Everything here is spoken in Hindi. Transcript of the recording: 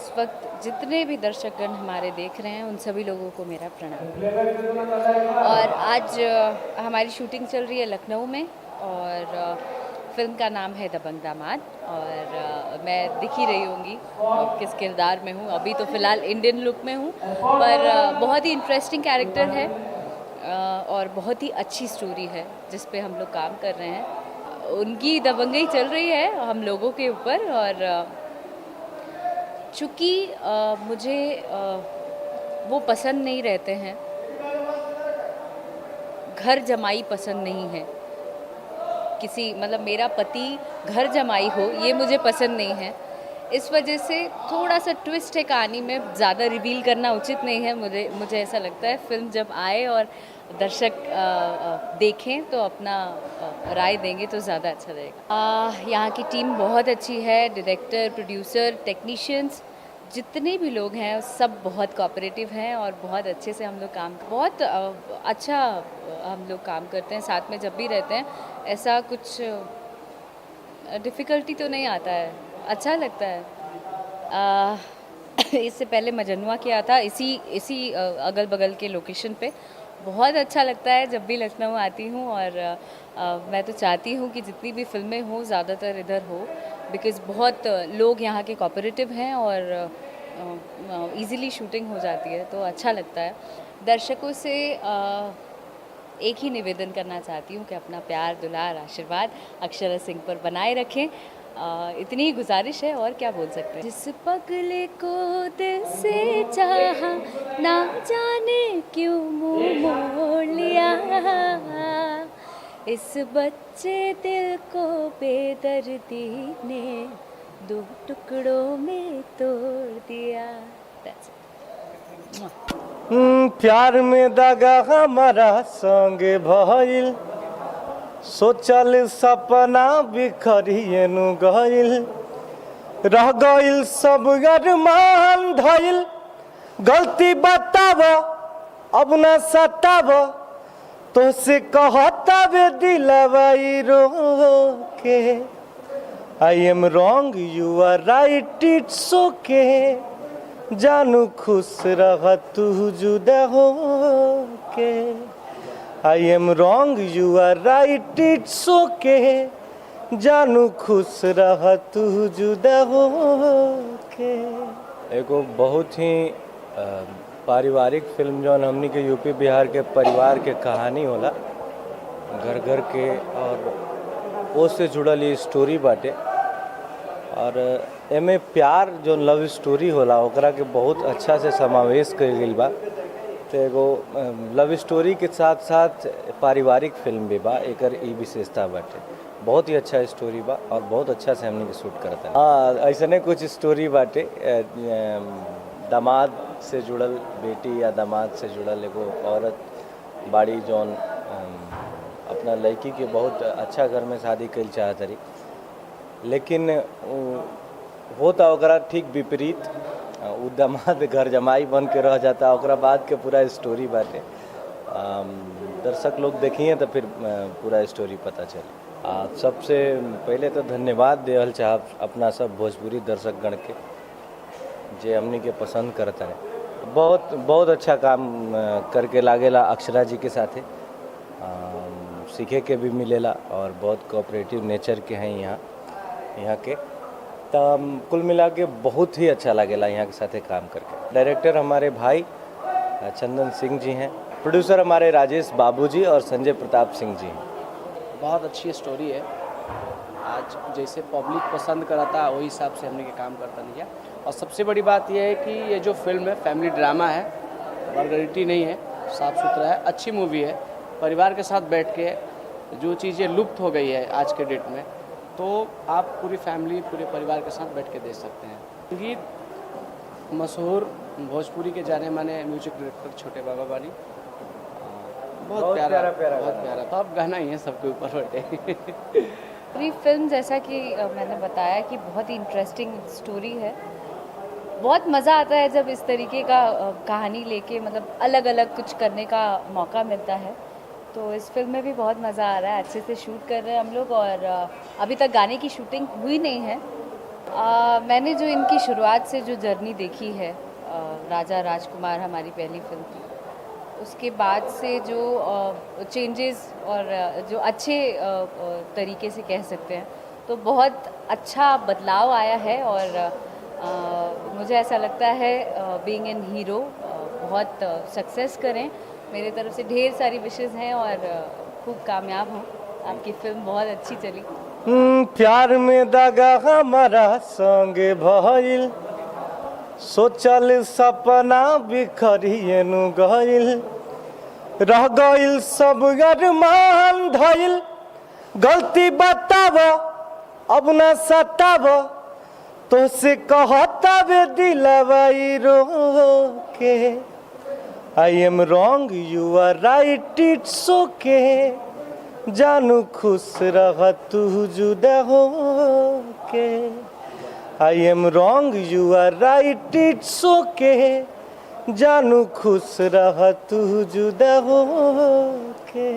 इस वक्त जितने भी दर्शकगण हमारे देख रहे हैं उन सभी लोगों को मेरा प्रणाम। और आज हमारी शूटिंग चल रही है लखनऊ में और फिल्म का नाम है दबंग दामाद। और मैं दिख ही रही होंगी किस किरदार में हूँ। अभी तो फ़िलहाल इंडियन लुक में हूँ, पर बहुत ही इंटरेस्टिंग कैरेक्टर है और बहुत ही अच्छी स्टोरी है जिस पे हम लोग काम कर रहे हैं। उनकी दबंगई चल रही है हम लोगों के ऊपर। और चूँकि मुझे वो पसंद नहीं रहते हैं, घर जमाई पसंद नहीं है किसी, मतलब मेरा पति घर जमाई हो ये मुझे पसंद नहीं है। इस वजह से थोड़ा सा ट्विस्ट है कहानी में, ज़्यादा रिवील करना उचित नहीं है। मुझे ऐसा लगता है फिल्म जब आए और दर्शक देखें तो अपना राय देंगे तो ज़्यादा अच्छा रहेगा। यहाँ की टीम बहुत अच्छी है, डायरेक्टर, प्रोड्यूसर, टेक्नीशियंस, जितने भी लोग हैं सब बहुत कोऑपरेटिव हैं और बहुत अच्छे से हम लोग बहुत अच्छा हम लोग काम करते हैं। साथ में जब भी रहते हैं ऐसा कुछ डिफ़िकल्टी तो नहीं आता है, अच्छा लगता है। इससे पहले मजनुआ किया था इसी अगल बगल के लोकेशन पे। बहुत अच्छा लगता है जब भी लखनऊ आती हूँ। और मैं तो चाहती हूँ कि जितनी भी फिल्में हों ज़्यादातर इधर हो, बिकॉज़ बहुत लोग यहाँ के कोऑपरेटिव हैं और इजीली शूटिंग हो जाती है तो अच्छा लगता है। दर्शकों से एक ही निवेदन करना चाहती हूँ कि अपना प्यार, दुलार, आशीर्वाद अक्षरा सिंह पर बनाए रखें। इतनी ही गुजारिश है, और क्या बोल सकते हैं। जिस पगले को दिल से चाहा ना जाने क्यों मुँह मोड़ लिया, इस बच्चे दिल को बेदर्दी ने दो टुकड़ों में तोड़ दिया। That's it. प्यार में दगा हमारा संगे भइल, सोचल सपना बिखरिए नु गइल, रह गइल सब अरमान धइल। गलती बताव अब न सताव, तो से कहता बे दिलवाई रो के। I am wrong you are right it's okay, जानू खुश रह तू जुदा हो के। I am wrong you are right it's okay, जानू खुश रह तू जुदा हो के। एगो बहुत ही पारिवारिक फिल्म जौन हमनी के यूपी बिहार के परिवार के कहानी होला, घर घर के और उससे जुड़ल ये स्टोरी बाटे। और एमे प्यार जो लव स्टोरी होला ओकरा के बहुत अच्छा से समावेश कइल गइल बा। तो एगो लव स्टोरी के साथ साथ पारिवारिक फिल्म भी बा, एकर ई विशेषता बाटे। बहुत ही अच्छा स्टोरी बा और बहुत अच्छा से हमने के शूट करता है। हाँ, ऐसने कुछ स्टोरी बाटे। दामाद से जुड़ल, बेटी या दामाद से जुड़ल एगो औरत बाड़ी जौन अपना लड़की के बहुत अच्छा घर में शादी कइल चाहत रही, लेकिन होता ओकरा ठीक विपरीत। उ दामाद घर जमाई बन के रह जाता। ओकरा बाद के पूरा स्टोरी बाटे। दर्शक लोग देखिए तो फिर पूरा स्टोरी पता चले। सबसे पहले तो धन्यवाद देहल चाहब अपना सब भोजपुरी दर्शकगण के, जे हमनी के पसंद करता है। बहुत बहुत अच्छा काम करके लागेला अक्षरा जी के साथे, सीखे के भी मिलेला और बहुत कोऑपरेटिव नेचर के हैं यहाँ के। तब कुल मिला के बहुत ही अच्छा लगेला यहाँ के साथे काम करके। डायरेक्टर हमारे भाई चंदन सिंह जी हैं, प्रोड्यूसर हमारे राजेश बाबू जी और संजय प्रताप सिंह जी हैं। बहुत अच्छी स्टोरी है। आज जैसे पब्लिक पसंद करता वही हिसाब से हमने के काम करता नहीं है। और सबसे बड़ी बात यह है कि ये जो फिल्म है फैमिली ड्रामा है, वल्गैरिटी नहीं है, साफ़ सुथरा है, अच्छी मूवी है। परिवार के साथ बैठ के जो चीज़ें लुप्त हो गई है आज के डेट में, तो आप पूरी फैमिली, पूरे परिवार के साथ बैठ के देख सकते हैं। संगीत मशहूर भोजपुरी के जाने माने म्यूजिक डायरेक्टर छोटे बाबा बानी, बहुत प्यारा बहुत प्यारा। तो आप गाना ही है सबके ऊपर बैठे। पूरी फिल्म जैसा कि मैंने बताया कि बहुत ही इंटरेस्टिंग स्टोरी है। बहुत मज़ा आता है जब इस तरीके का कहानी लेके, मतलब अलग अलग कुछ करने का मौका मिलता है। तो इस फिल्म में भी बहुत मज़ा आ रहा है, अच्छे से शूट कर रहे हैं हम लोग। और अभी तक गाने की शूटिंग हुई नहीं है, मैंने जो इनकी शुरुआत से जो जर्नी देखी है, राजा राजकुमार हमारी पहली फिल्म थी, उसके बाद से जो चेंजेस और जो अच्छे तरीके से कह सकते हैं, तो बहुत अच्छा बदलाव आया है। और मुझे ऐसा लगता है बीइंग एन हीरो बहुत सक्सेस करें। मेरे तरफ से ढेर सारी विशेज़ हैं और खूब कामयाब हों। आपकी फिल्म बहुत अच्छी चली। प्यार में दगा हमारा संगे भइल, सोचल सपना बिखरिए नु गइल, रह गइल सब अरमान धइल, गलती बताव अब न सताव, तो से कहता बे दिलवाई रो के, I am wrong you are right it's okay, जानू खुश रह तू जुदा हो के, I am wrong you are right it's okay, जानू खुश रह तू जुदा हो के।